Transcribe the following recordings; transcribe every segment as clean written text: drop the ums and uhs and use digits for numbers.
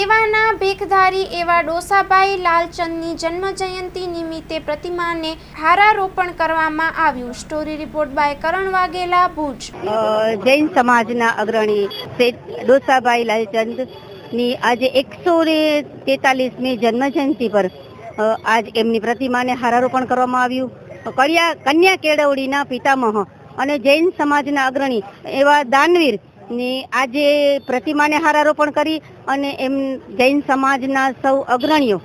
સેવાના ભેખધારી એવા ડોસાભાઈ લાલચંદની જન્મજયંતિ નિમિત્તે પ્રતિમાને હારારોપણ કરવામાં આવ્યું। સ્ટોરી રિપોર્ટ બાય કરણ વાઘેલા, ભુજ। જૈન સમાજના અગ્રણી ડોસાભાઈ લાલચંદની આજે 143મી જન્મજયંતિ પર આજ એમની પ્રતિમાને હારારોપણ કરવામાં આવ્યું। કન્યા કેળવણીના પિતામહ અને જૈન સમાજના અગ્રણી એવા દાનવીર ની આજે પ્રતિમાને હારારોપણ કરી અને એમ જૈન સમાજના સૌ અગ્રણીઓ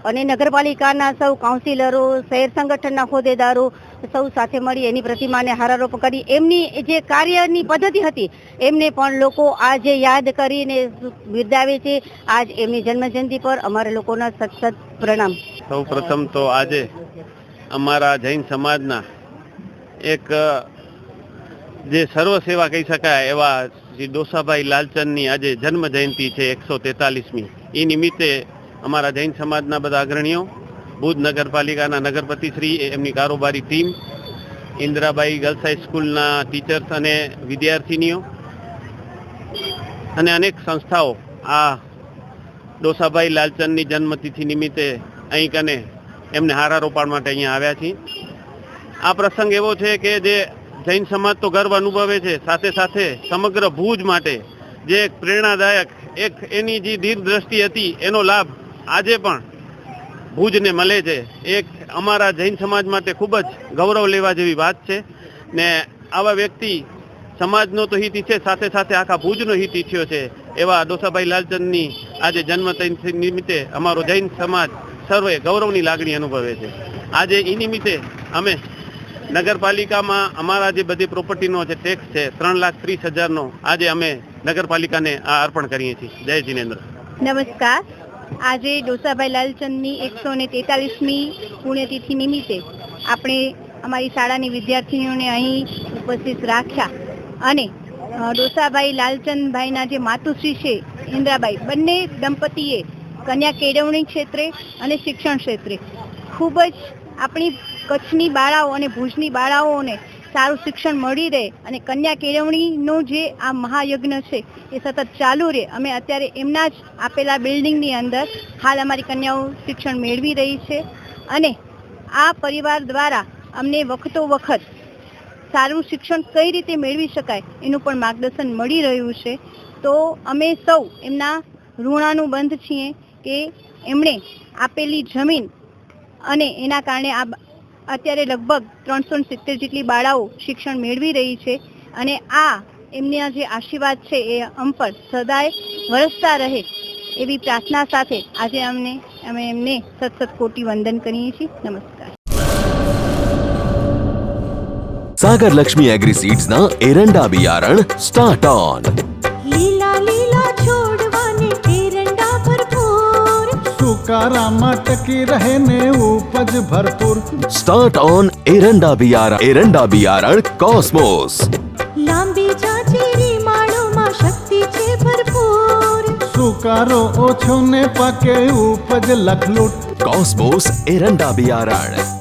અને નગરપાલિકાના સૌ કાઉન્સિલરો, શહેર સંગઠનના હોદ્દેદારો સૌ સાથે મળી એની પ્રતિમાને હારારોપણ કરી એમની જે કાર્યની પદ્ધતિ હતી એમને પણ લોકો આજે યાદ કરીને બિરદાવે છે। આજ એમની જન્મજયંતિ પર અમારા લોકોના સતત પ્રણામ। સૌ પ્રથમ તો આજે અમારા જૈન સમાજના એક જે સર્વ સેવા કહી શકાય એવા શ્રી ડોસાભાઈ લાલચંદની આજે જન્મ જયંતિ છે 143મી। એ નિમિત્તે અમારા જૈન સમાજના બધા અગ્રણીઓ, ભુજ નગરપાલિકાના નગરપતિ શ્રી, એમની કારોબારી ટીમ, ઇન્દિરાબાઈ ગર્લ્સ હાઈસ્કૂલના ટીચર્સ અને વિદ્યાર્થીનીઓ અને અનેક સંસ્થાઓ આ ડોસાભાઈ લાલચંદની જન્મતિથિ નિમિત્તે અહીં કને એમને હારારોપણ માટે અહીંયા આવ્યા છીએ। આ પ્રસંગ એવો છે કે જે જૈન સમાજ તો ગર્વ અનુભવે છે, સાથે સાથે સમગ્ર ભુજ માટે જે એક પ્રેરણાદાયક એક એની જે દીર્ઘદ્રષ્ટિ હતી એનો લાભ આજે પણ ભુજને મળે છે। એક અમારા જૈન સમાજ માટે ખૂબ જ ગૌરવ લેવા જેવી વાત છે ને આવા વ્યક્તિ સમાજનો તો હિત છે, સાથે સાથે આખા ભુજનો હિત ઈચ્છ્યો છે એવા ડોસાભાઈ લાલચંદની આજે જન્મતિથિ નિમિત્તે અમારો જૈન સમાજ સર્વે ગૌરવની લાગણી અનુભવે છે। આજે એ નિમિત્તે અમે નગરપાલિકામાં અમારા જે બધી પ્રોપર્ટીનો જે ટેક્સ છે 3,30,000નો આજે અમે નગરપાલિકાને આ અર્પણ કરીએ છીએ। જય જિનેન્દ્ર। નમસ્કાર। આજે ડોસાભાઈ લાલચંદની 143મી પુણ્યતિથિ નિમિત્તે આપણે અમારી શાળાની વિદ્યાર્થીનીઓને અહીં ઉપસ્થિત રાખ્યા અને ડોસાભાઈ લાલચંદભાઈના જે માતુશ્રી છે ઇન્દ્રાબાઈ, બંને દંપતીએ કન્યા કેળવણી ક્ષેત્રે અને શિક્ષણ ક્ષેત્રે ખૂબ જ આપણી કચ્છની બાળાઓ અને ભુજની બાળાઓને સારું શિક્ષણ મળી રહે અને કન્યા કેળવણીનો જે આ મહાયજ્ઞ છે એ સતત ચાલુ રહે। અમે અત્યારે એમના જ આપેલા બિલ્ડિંગની અંદર હાલ અમારી કન્યાઓ શિક્ષણ મેળવી રહી છે અને આ પરિવાર દ્વારા અમને વખતો વખત સારું શિક્ષણ કઈ રીતે મેળવી શકાય એનું પણ માર્ગદર્શન મળી રહ્યું છે। તો અમે સૌ એમના ઋણાનુબંધ છીએ કે એમણે આપેલી જમીન અને એના કારણે આ અત્યારે લગભગ 370 જેટલી બાળાઓ શિક્ષણ મેળવી રહી છે અને આ એમના જે આશીર્વાદ છે એ અમ પર સદાય વરસતા રહે એવી પ્રાર્થના સાથે આજે અમે એમને સતત કોટી વંદન કરીએ છીએ। નમસ્કાર। सागर लक्ष्मी एग्रीसीड्स ना एरंडा बियारण स्टार्ट ऑन। લીલા લીલા છોડવાને એરંડા ભરપૂર, સુકારામાં ટકી રહે ને ઉપજ ભરપૂર। स्टार्ट ऑन एरंडा बियारण कॉस्मोस। લાંબી જાચેરી માળોમાં શક્તિ છે ભરપૂર, સુકારો ઓછો ને પાકે ઉપજ લખલૂટ। कॉस्मोस एरंडा बियारण।